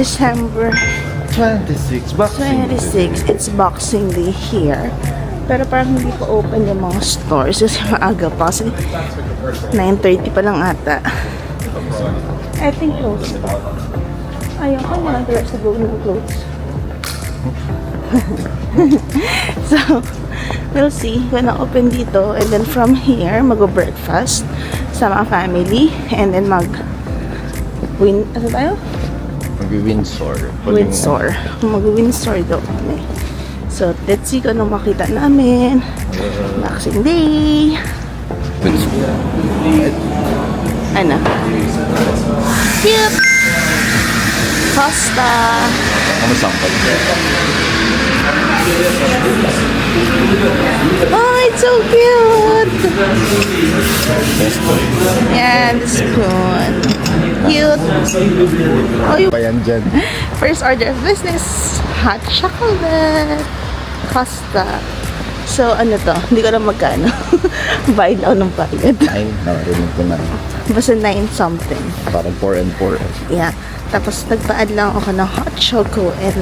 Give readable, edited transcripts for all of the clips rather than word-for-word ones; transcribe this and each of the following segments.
December 26. Boxing 26. It's Boxing Day here. Pero parang hindi pa open yung mga stores kasi maaga pa. Kasi 9:30 pa lang ata. I think close pa. Ayaw ko na. The rest of the room close. So, we'll see. Gonna open dito. And then from here, mag-breakfast sa mga family. And then ano tayo? Mag-Windsor. Windsor. Mag-Windsor daw kami. So, let's see kung anong makita namin. Boxing Day. Windsor. Ano? Cute! Costa. Ano sample? Oh, it's so cute! Best boy. Yeah, the spoon. Cute. Oh, yung Pa yan dyan. first order of business. Hot chocolate. Costa. So, ano to? Hindi ko alam magkano. Bayad ako ng bayad. 9. Nakarinig ko na. Basta 9 something. Parang 4 and 4. Yeah. Tapos, nagpaad lang ako ng hot choco and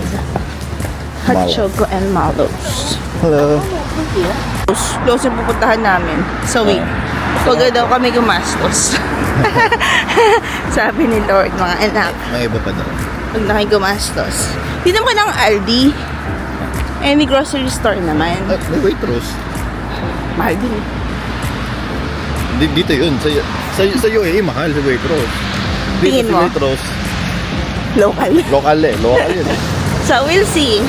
mallows. Hello. Close yung pupuntahan namin. So, wait. Huwag daw kami gumastos. Sabi ni Lord, mga anak. May iba pa daw. Huwag na kayo gumastos. Dito mo ka ng Aldi. Any grocery store naman. May Waitrose. Mahal din. Dito yun. Sa UAE, mahal sa Waitrose. Dito Tingin sa mo? Waitrose. Local. Local eh. Local yun. So, we'll see.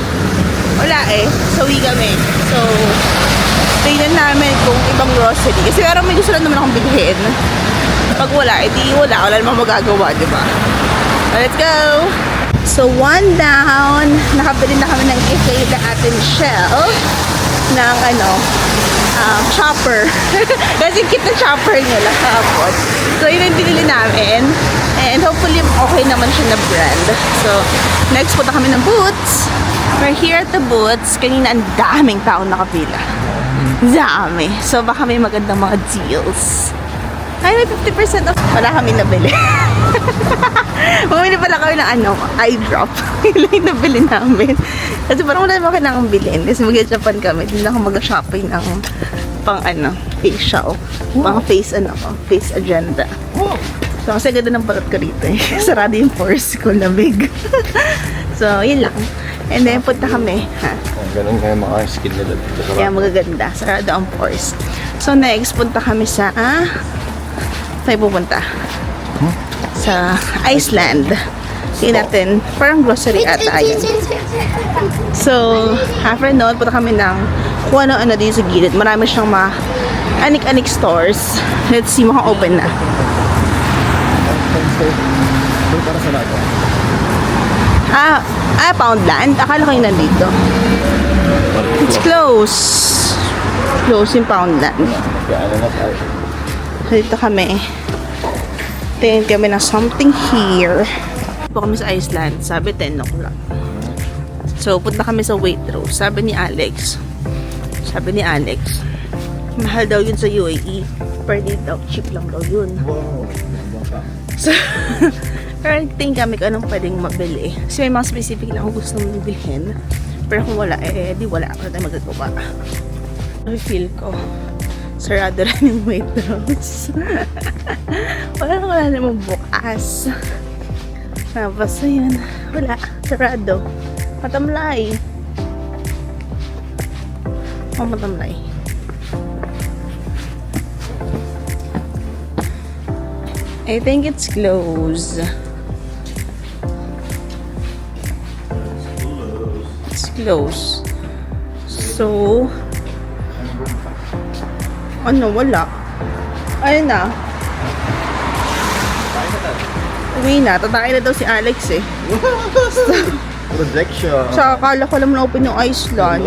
Wala eh. So, uwi kami. So, tingnan namin kung ibang grocery. Kasi parang may gusto lang naman akong bilhin. Pag wala, edi wala. Wala namang magagawa, di ba? Let's go! So, one down. Nakabili na kami ng kay na Ate Michelle ng chopper. Kasi kit na chopper nila kahapon. So, yun yung binili namin. And hopefully, okay naman siya na brand. So, next punta kami ng Boots. We're here at the Boots. Kanina, ang daming tao nakapila. Dami. So, baka may magandang mga deals. Ay, may 50% off. Wala kami nabili. Bumili pala kami ng eye drop. Yun lang yung nabili namin. Kasi parang wala naman kailangang bilhin. Kasi mag-Japan kami. Hindi na ako mag-shopping ng pang facial. Pang face agenda. So, kasi ganda ng balot ko rito eh. Sarado yung pores ko, lamig. So, yun lang. And then, punta kami. Ganun nga yung mga skin nila dito. Kaya magaganda. Sarado ang pores. So, next, punta kami sa tayo pupunta? Sa Iceland. Tingnan natin. Parang grocery ata yun. So, after noon, punta kami ng kung ano-ano din sa gilid. Marami siyang anik-anik stores. Let's see, mukhang open na. Para sa lahat. Poundland. Akala ko yung nandito. It's close. Close yung Poundland. Kaya ano na tayo. Dito kami. Tingin kami ng something here. Po kami sa Iceland. Sabi 10 o'clock. So, punta kami sa Waitrose. Sabi ni Alex, mahal daw yun sa UAE. Per day daw. Cheap lang daw yun. Wow. So, pero tingin kami kung anong pwedeng mabili. Kasi may mga specific lang akong gusto mong bilhin. Pero kung wala, di wala. Wala tayong magagawa. I feel ko. Sarado rin yung Waitrose. wala namang bukas. Basta yun. Wala. Sarado. Matamlay. Matamlay. I think it's closed. It's closed. So, wala. Ayun na. Uwi na. Tatay na daw si Alex eh. Projection. Tsaka akala ko lang na open yung Iceland.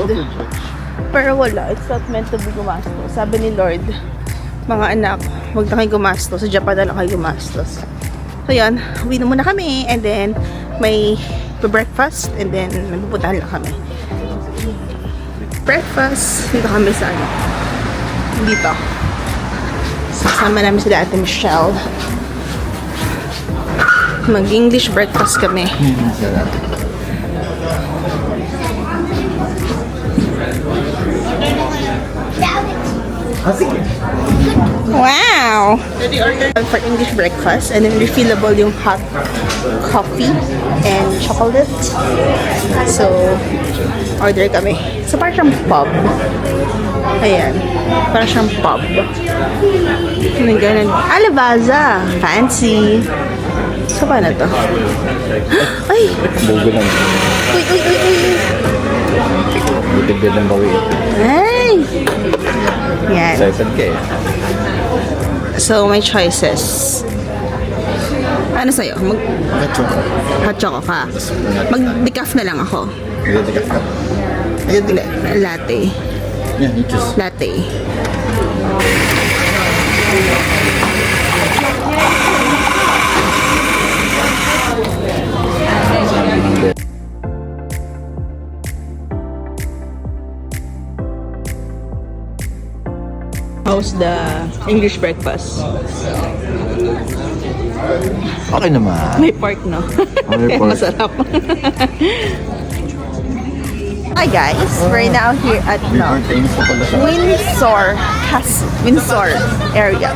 Pero wala. It's not meant to be gumastos. Sabi ni Lord, mga anak, huwag na kayo gumastos. Sa Japan na lang kayo gumastos. So yan, uwi na muna kami. And then, may breakfast. And then, pupuntahan lang kami. Breakfast. Dito kami sa dito. Sasama namin sila Ate Michelle. Mag-English breakfast kami. Wow! For English breakfast and then refillable yung hot coffee and chocolate. So, order kami. So, parang siyang pub. Ayan. Parang siyang pub. May ganun. Alabaza! Fancy! So, paano to? Ay! Bugo lang. Uy, uy, uy, uy! Butid-bid ng bawi. Ay! Yan. Excited ka eh. So, may choices. Ano sa'yo? Gacho. Hot choco ka? Mag-decaf na lang ako. Nagdadigas ka. Ayun, tingnan. Latte. Yan, you choose. Latte. How's the English breakfast? Okay naman. May pork, no? May pork. Masarap. Hi guys, we're now here at Thanks po pala sa... Windsor area.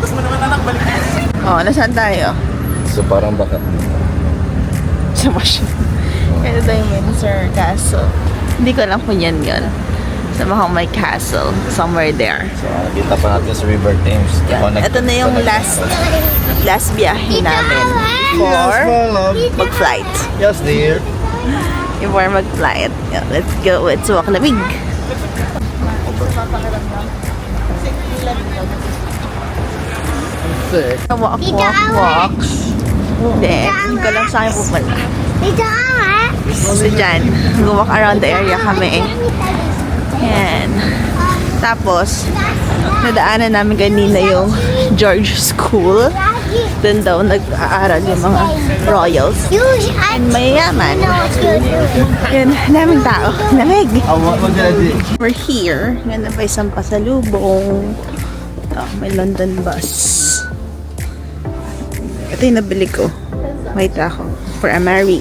Oh, nasaan tayo? So parang baka... Sa Washington. Ito tayo yung Windsor Castle. Hindi ko alam kung yan yun. Sa mukhang may castle. Somewhere there. So kita pa natin sa River Thames. Ito na yung last biyahe namin for mag-flight. Yes, dear. Before mag-flight. Yeah, let's go. It's walk lamig. Sick. Walk. Then, hindi ko lang saan pupunta. So, dyan. Walk around the area kami. Yan. Tapos, nadaanan namin kanina yung George School. Doon daw nag-aaral yung mga royals. And mayayaman. Yan, daming tao. Lamig. We're here. Ganda pa isang pasalubong. Oh, may London bus. Ito yung nabili ko. Wait ako. For a Mary.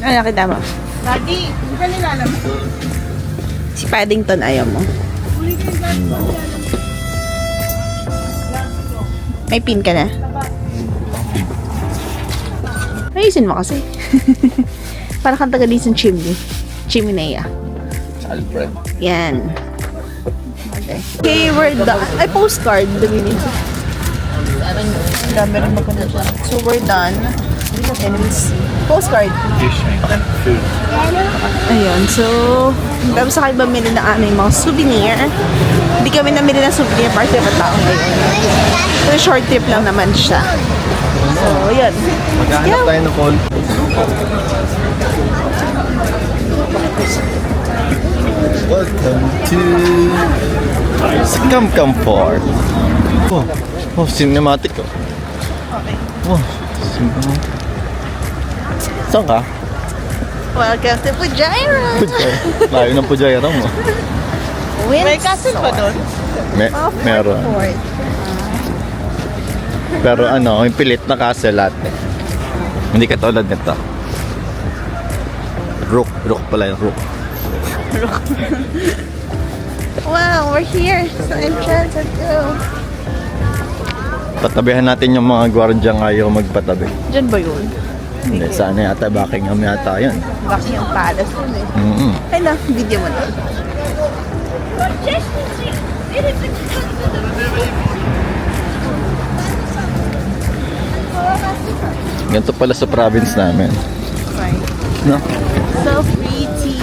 Ano nakita mo? Daddy, hindi ka nilalamig. Si Paddington ayaw mo. May pin ka na? Ayusin mo kasi. Para kang taga-decent chimney. Chiminea. Alfred. Yan. Okay. Okay, we're done. Ay, postcard. Dami nito. Dami rin maganda siya. So, we're done. And we'll see. Postcard. Ayun, so, tapos sa kayo bumili ng aming mga souvenir. Hindi kami namili ng souvenir party ng tao ngayon. So, short trip lang naman siya. So, yun. Maghanap tayo ng call. Welcome to Scam Fort. Oh, cinematic oh. Okay. Oh, cinematic. Saan ka? Welcome to Fujairah! Layo ng Pujairah mo. May castle ba doon? Meron. Pero ano, yung pilit na castle lahat eh. Hindi katulad nito. Rook pala yung rook. Wow, we're here sa entrance. Let's go. Patabihan natin yung mga gwardiya ayaw magpatabi. Diyan ba yun? Hindi, sana yata Buckingham yata yun. Buckingham Palace yun eh. Mm-hmm. Ay na, video mo na. Ganito pala sa province namin. Right. No? So pretty.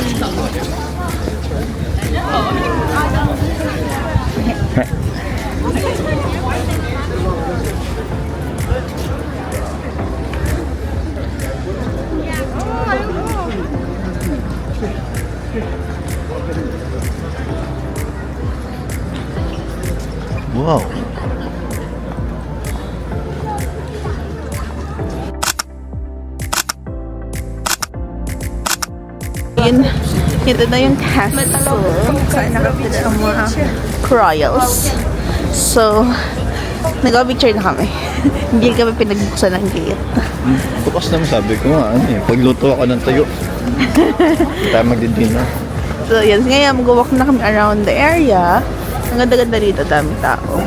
Wow. Yun, Ito na yung castle. Saan nakapila ang mga royals. So, nag-picture na kami. Hindi kami pinagbuksan ng gate. Bukas naman sabi ko nga, ano eh, pagluto ako ng tuyo. Hindi tayo magdi-dinner. So, yan. Ngayon, mag-walk na kami around the area. Ang ganda-ganda rito, dami tao.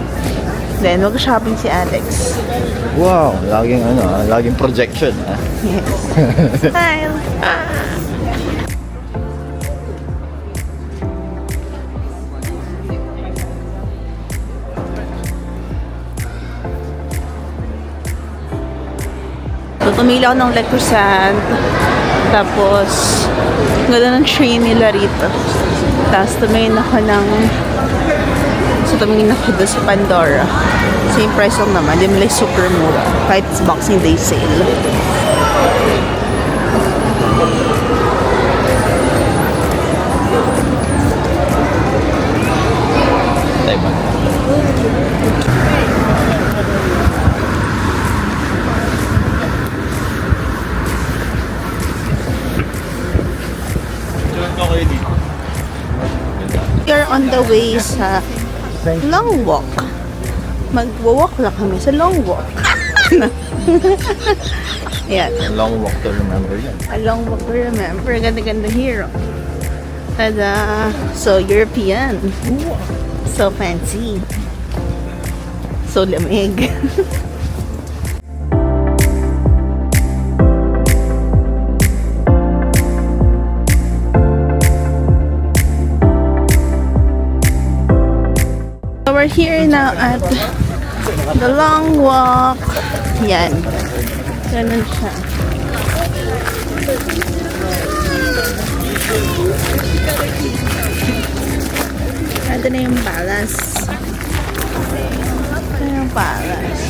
Then, mag-shopping si Alex. Wow, laging projection. Yes. Smile! So, tumili ako ng Le Croissant. Tapos, ganda ng train nila rito. Tapos, tumingin ako ng... So, tumingin ako doon sa Pandora. Same price lang naman. Di mo like super mura. Kahit it's Boxing Day sale. Tayo ba? We're on the way sa long walk. Mag-walk lang kami sa long walk. Ayan. A long walk to remember yan. A long walk to remember. Ganda-ganda here. Tada! So European. So fancy. So lamig. So we're here now at the long walk. Yan. Ganun siya. Ito na yung palace. Ito na yung palace.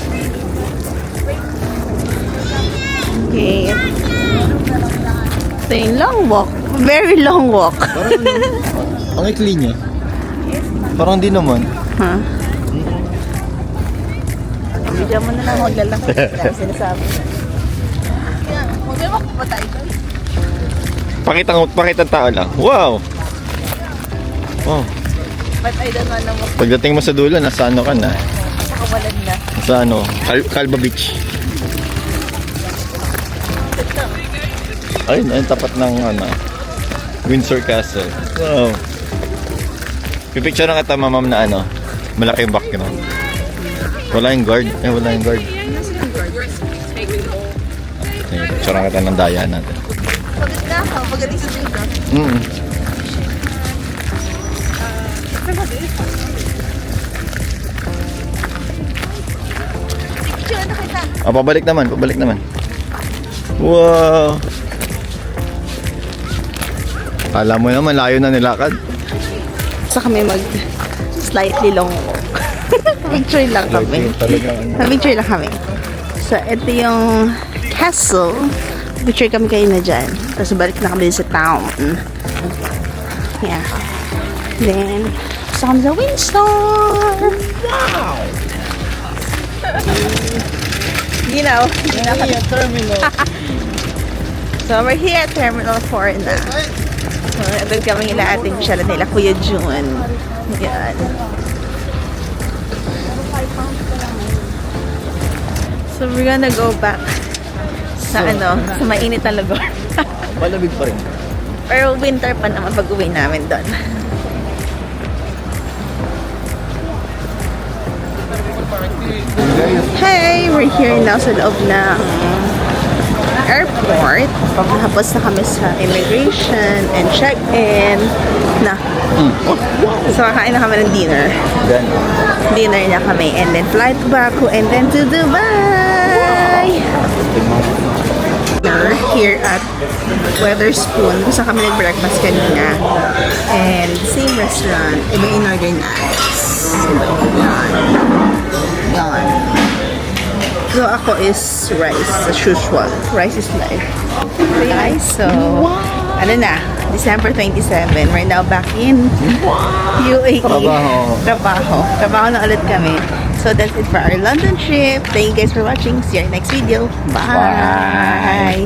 Okay. Ito yung long walk. Very long walk. Ang ikli niya. Parang di naman. Ha? Bigyan mo na lang maglalang. Kaya sinasabi. Mag-walk pa tayo. Pakitang tao lang. Wow! Oh. But I don't know mo. Pagdating mo sa dulo, nasa ano ka na? Nakawalan na. Sa ano? Calva Beach. Ayun, ayun, tapat ng ano, Windsor Castle. Wow! Pipicture na kita, mamam, na ano, malaki yung background. Wala yung guard. Wala yung guard. Okay, picture na kita ng daya natin. Pagod na ako. Pagaling sa dito. Picture na kita. Pabalik naman. Wow! Alam mo naman, layo na nilakad. So kami slightly long walk. Picture lang kami. Picture lang kami. So ito yung castle. Picture kami kayo na dyan. Tapos balik na kami sa town. Yeah. Then, gusto kami sa Windsor. Wow! Ginaw. Terminal. So we're here at Terminal 4 na. So, ito kami nila ating siyala nila, Kuya June. Yan. So, we're gonna go back sa sa mainit na lugar. Malamig pa rin. Pero winter pa naman pag-uwi namin doon. Hey! We're here now sa loob ng airport. Tapos na kami sa immigration and check-in na. So, kakain na kami ng dinner. Gan. Dinner na kami. And then, flight to Baku and then to Dubai! We're here at Weatherspoon. Kung saan kami nag-breakfast kanina. And same restaurant. Iba in-order na. Yan. So, ako is rice, as usual. Rice is life. So, guys, so, ano na, December 27. We're now back in UAE. Trabaho na ulit kami. So, that's it for our London trip. Thank you guys for watching. See you in our next video. Bye!